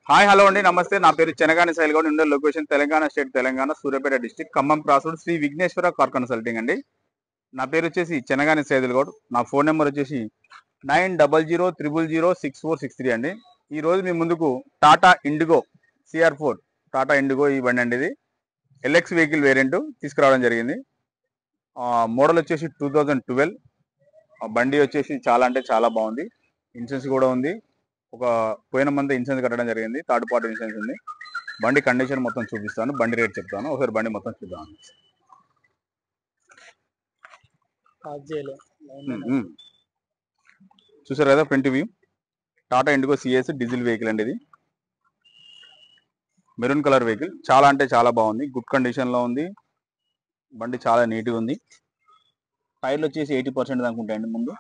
Hi hello అండి నమస్తే. నా పేరు చెనగాని శైల్ గౌడ్. ఉండే location Telangana state, Telangana Suryapet district, Khammam cross road, Sri Vighneshwara car consulting అండి. నా పేరు వచ్చేసి చెనగాని సైదుల్ గౌడ్. నా ఫోన్ నెంబర్ వచ్చేసి 9000006463 అండి. ఈ రోజు మీ ముందుకు Tata IndiGo CR4 Tata IndiGo ఈ బండి అండి. ఇది ఎల్ఎక్స్ వెహికల్ వేరియంట్ తీసుకురావడం జరిగింది. మోడల్ వచ్చేసి 2012. బండి వచ్చేసి చాలా అంటే చాలా బాగుంది. ఇన్సూరెన్స్ కూడా ఉంది. ఒక పోయిన మంత్ ఇన్సూరెన్స్ కట్టడం జరిగింది. థర్డ్ పార్టీ ఇన్సూరెన్స్ ఉంది. బండి కండిషన్ మొత్తం చూపిస్తాను, బండి రేట్ చెప్తాను. ఒకసారి బండి మొత్తం చూద్దాం. చూసారు కదా front view. Tata IndiGo CS diesel vehicle అండి. ఇది మెరూన్ కలర్ వెహికల్. చాలా అంటే చాలా బాగుంది. గుడ్ కండిషన్ లో ఉంది. బండి చాలా నీట్గా ఉంది. టైర్లు వచ్చేసి 80% దాకా ఉంటాయండి ముందు.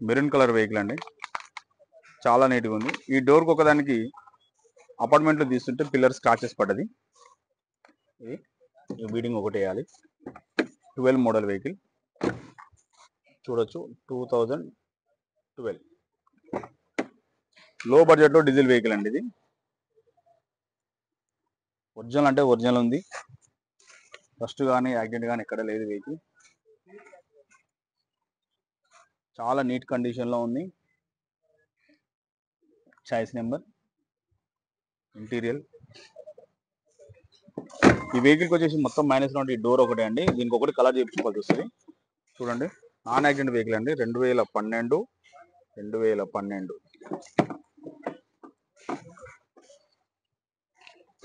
మెరూన్ కలర్ వెహికల్ అండి, చాలా నీట్గా ఉంది. ఈ డోర్కి ఒకదానికి అపార్ట్మెంట్లో తీస్తుంటే పిల్లర్ స్క్రాచెస్ పడ్డది. ఇది బీడింగ్ ఒకటి వేయాలి. 12 మోడల్ వెహికల్ చూడొచ్చు. 2012 లో బడ్జెట్లో డీజిల్ వెహికల్ అండి. ఇది ఒరిజినల్ అంటే ఒరిజినల్ ఉంది. ఫస్ట్ కానీ యాక్సిడెంట్ కానీ ఎక్కడ లేదు. వెహికల్ చాలా నీట్ కండిషన్లో ఉంది. Choice number, interior. ఈ వెహికల్కి వచ్చేసి మొత్తం మైనస్ ఈ డోర్ ఒకటే అండి. దీనికి ఒకటి కలర్ చేయించుకోవాల్సి వస్తుంది. చూడండి, నాన్ యాక్సిడెంట్ వెహికల్ అండి. 2012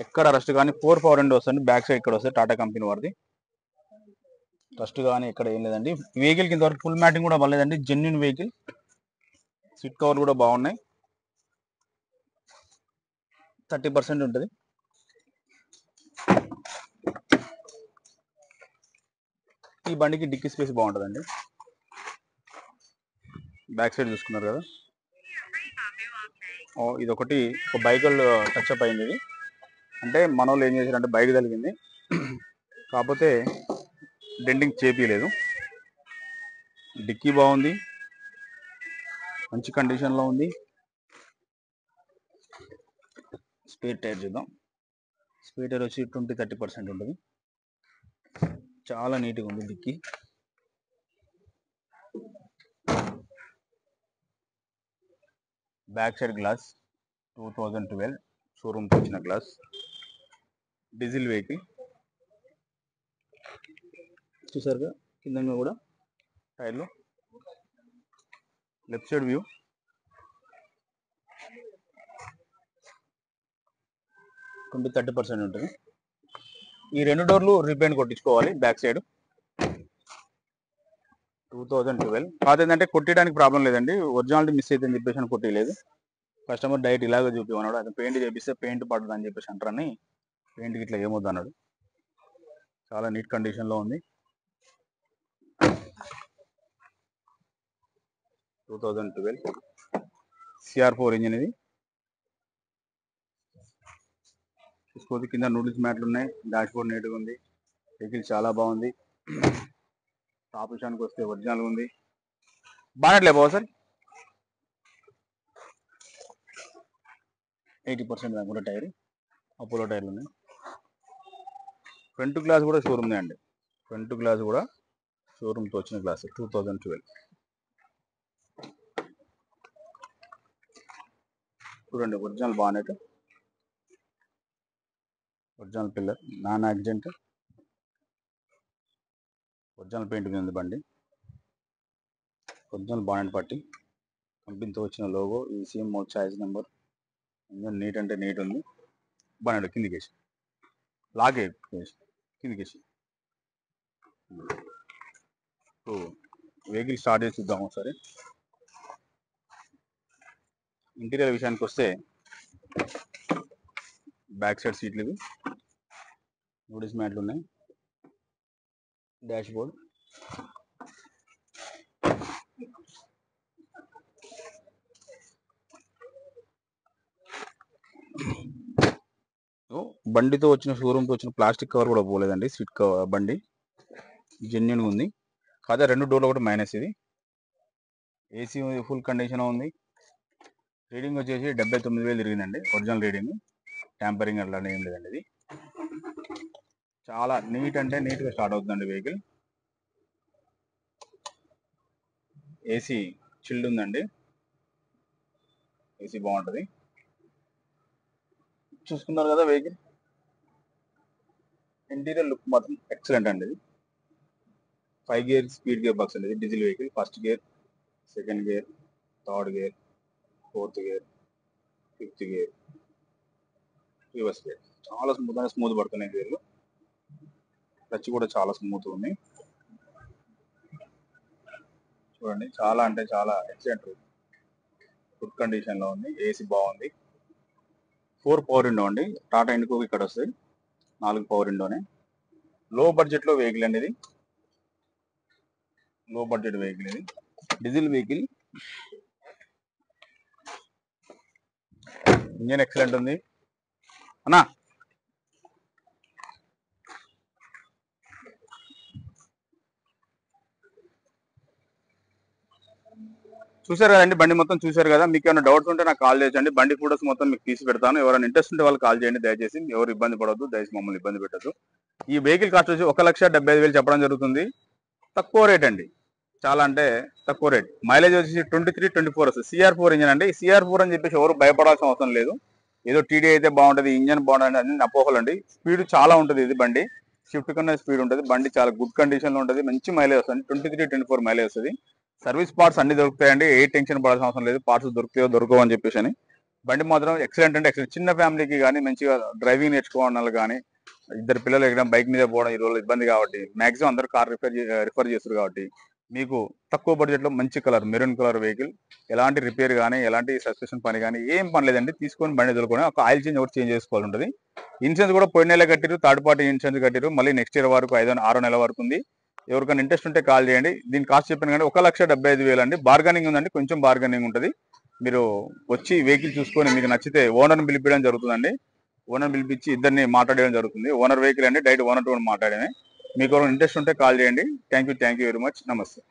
ఎక్కడ రస్ట్ కానీ 4 పవర్ విండో వస్తుంది. బ్యాక్ సైడ్ ఇక్కడ వస్తుంది, టాటా కంపెనీ వారిది. రస్ట్ కానీ ఎక్కడ ఏం లేదండి. వెహికల్ కింద వరకు ఫుల్ మ్యాటింగ్ కూడా పర్లేదండి. Genuine vehicle. సీట్ కవర్ కూడా బాగున్నాయి. 30% ఉంటుంది. ఈ బండికి డిక్కీ స్పేస్ బాగుంటుందండి. బ్యాక్ సైడ్ చూసుకున్నారు కదా. ఇది ఒకటి ఒక బైక్ టచ్అప్ అయింది. ఇది అంటే మన వాళ్ళు ఏం చేశారంటే బైక్ తగిలింది, కాకపోతే డెంటింగ్ చేపియలేదు. డిక్కీ బాగుంది, మంచి కండిషన్లో ఉంది. స్పేర్ టైర్ చూద్దాం. స్పేర్ టైర్ వచ్చి 20-30% ఉంటుంది. చాలా నీట్గా ఉంది డిక్కీ. బ్యాక్ సైడ్ గ్లాస్ 2012 షోరూమ్కి వచ్చిన గ్లాస్. డీజిల్ వెహికల్ చూసారుగా. కింద కూడా టైర్లు. Left side view. కొంచెం 30% ఉంటుంది. ఈ రెండు డోర్లు రీపెయింట్ కొట్టించుకోవాలి. Back side 2012. కాదేంటంటే కొట్టడానికి ప్రాబ్లం లేదండి. ఒరిజినాలిటీ మిస్ అయితే అని చెప్పేసి కొట్టలేదు. కస్టమర్ డైరెక్ట్ ఇలాగే చూపిమన్నాడు. అది పెయింట్ చేపిస్తే పెయింట్ పడుతుంది అని చెప్పేసి అంటారని పెయింట్కి ఇట్లా ఏమొద్దు అన్నాడు. చాలా నీట్ కండిషన్లో ఉంది. 2012 CR4 ఇంజిన్. ఇది చూసుకోవచ్చు. కింద నూడిల్స్ మ్యాట్లు ఉన్నాయి. డాష్ బోర్డ్ నీట్గా ఉంది. వెహికల్ చాలా బాగుంది. టాప్ విషయానికి వస్తే ఒరిజినల్ ఉంది. బాగా బాగా సార్ 80% దాకా కూడా టైర్. అపోలో టైర్లు ఉన్నాయి. ఫ్రంట్ గ్లాస్ కూడా షోరూమ్ అండి. ఫ్రంట్ గ్లాస్ కూడా షోరూమ్తో వచ్చిన గ్లాస్ 2012. చూడండి, original bonnet, original pillar, non accident, original paint ఉంది బండి. ఒరిజినల్ బానెట్ పట్టి, కంపెనీతో వచ్చిన logo, ECM choice number. Neat అంటే నీట్ ఉంది. బానెట్ కిందికేసి లాగే కిందికేసి. వెహికల్ స్టార్ట్ చేసి చూద్దాం ఒకసారి. ఇంటీరియర్ విషయానికి వస్తే బ్యాక్ సైడ్ సీట్లు ఇవి. నూడిల్స్ మ్యాట్లు ఉన్నాయి. Dash board. బండితో వచ్చిన షోరూమ్తో వచ్చిన ప్లాస్టిక్ కవర్ కూడా పోలేదండి. సీట్ కవర్ బండి జెన్యున్గా ఉంది. కాదా 2 డోర్లు ఒకటి మైనస్. ఇది ఏసీ ఫుల్ కండిషన్ ఉంది. రీడింగ్ వచ్చేసి 79,000 తిరిగిందండి. ఒరిజినల్ రీడింగ్, ట్యాంపరింగ్ అట్లా ఏం లేదండి. ఇది చాలా నీట్ అంటే నీట్గా స్టార్ట్ అవుతుందండి వెహికల్. ఏసీ చిల్డ్ ఉందండి, ఏసీ బాగుంటుంది. చూసుకున్నారు కదా వెహికల్ ఇంటీరియర్ లుక్ మాత్రం ఎక్సలెంట్ అండి. ఇది 5 గేర్ స్పీడ్ గేర్ బాక్స్ అండి. Diesel vehicle. First gear, second gear, third gear, fourth gear, fifth gear, reverse gear. చాలా స్మూత్ పడుతున్నాయి గేర్లు. టచ్ కూడా చాలా స్మూత్ ఉంది. చూడండి, చాలా అంటే చాలా ఎక్సలెంట్, గుడ్ కండిషన్ లో ఉంది. ఏసీ బాగుంది. 4 పవర్ విండో అండి. టాటా ఇండిగో ఇక్కడ వస్తుంది 4 పవర్ విండోనే. లో బడ్జెట్ లో వెహికల్ అండి ఇది. లో బడ్జెట్ వెహికల్ ఇది, డీజిల్ వెహికల్. ఇంజన్ ఎక్సలెంట్ ఉంది అన్నా. చూసారు కదండి, బండి మొత్తం చూసారు కదా. మీకు ఏమైనా డౌట్స్ ఉంటే నాకు కాల్ చేయొచ్చండి. బండి ఫోటోస్ మొత్తం మీకు తీసి పెడతాను. ఎవరైనా ఇంట్రెస్ట్ ఉంటే వాళ్ళు కాల్ చేయండి దయచేసి. ఎవరు ఇబ్బంది పడవద్దు దయచేసి, మమ్మల్ని ఇబ్బంది పెట్టద్దు. ఈ వెహికల్ కాస్ట్ వచ్చి 1,75,000 చెప్పడం జరుగుతుంది. తక్కువ రేట్ అండి, చాలా అంటే తక్కువ రేట్. మైలేజ్ వచ్చేసి 23-24 వస్తుంది. CR4 ఇంజన్ అండి. CR4 అని చెప్పేసి ఎవరు భయపడాల్సిన అవసరం లేదు. ఏదో టీడీ అయితే బాగుంటుంది, ఇంజన్ బాగుంటుంది అని అపోహలండి. స్పీడ్ చాలా ఉంటుంది ఇది బండి. స్విఫ్ట్ కన్నా స్పీడ్ ఉంటుంది. బండి చాలా గుడ్ కండిషన్ లో ఉంటుంది. మంచి మైలేజ్ వస్తుంది. 23-24 మైలేజ్ వస్తుంది. సర్వీస్ పార్ట్స్ అన్ని దొరుకుతాయండి. ఏ టెన్షన్ పడాల్సిన అవసరం లేదు. పార్ట్స్ దొరుకుతాయో దొరకవు అని చెప్పేసి అని. బండి మాత్రం ఎక్సలెంట్ అంటే ఎక్సలెంట్. చిన్న ఫ్యామిలీకి కానీ, మంచిగా డ్రైవింగ్ నేర్చుకోవడం కానీ, ఇద్దరు పిల్లలు ఎక్కడ బైక్ మీద పోవడం ఈ రోజు ఇబ్బంది కాబట్టి మాక్సిమం అందరూ కార్ రిఫర్ చేస్తారు కాబట్టి మీకు తక్కువ బడ్జెట్ లో మంచి కలర్, మెరూన్ కలర్ వెహికల్. ఎలాంటి రిపేర్ కానీ, ఎలాంటి సస్పెన్షన్ పని కానీ ఏం పని లేదండి. తీసుకొని బండి దొరుకుని ఒక ఆయిల్ చేంజ్ ఒకటి చేంజ్ చేసుకోవాలి ఉంటుంది. ఇన్సూరెన్స్ కూడా పోయిన నెల కట్టిరు, థర్డ్ పార్టీ ఇన్సూరెన్స్ కట్టిరు. మళ్ళీ నెక్స్ట్ ఇయర్ వరకు 6 నెలల వరకు ఉంది. ఎవరికైనా ఇంట్రెస్ట్ ఉంటే కాల్ చేయండి. దీని కాస్ట్ చెప్పాను కానీ 1,75,000 అండి. బార్గెనింగ్ ఉందండి, కొంచెం బార్గెనింగ్ ఉంటుంది. మీరు వచ్చి వెహికల్ చూసుకొని మీకు నచ్చితే ఓనర్ని పిలిపించడం జరుగుతుందండి. ఓనర్ పిలిపించి ఇద్దరిని మాట్లాడడం జరుగుతుంది. ఓనర్ వెహికల్ అండి, డైరెక్ట్ ఓనర్ తో మాట్లాడమే. మీకు ఇంట్రెస్ట్ ఉంటే కాల్ చేయండి. Thank you very much. నమస్తే.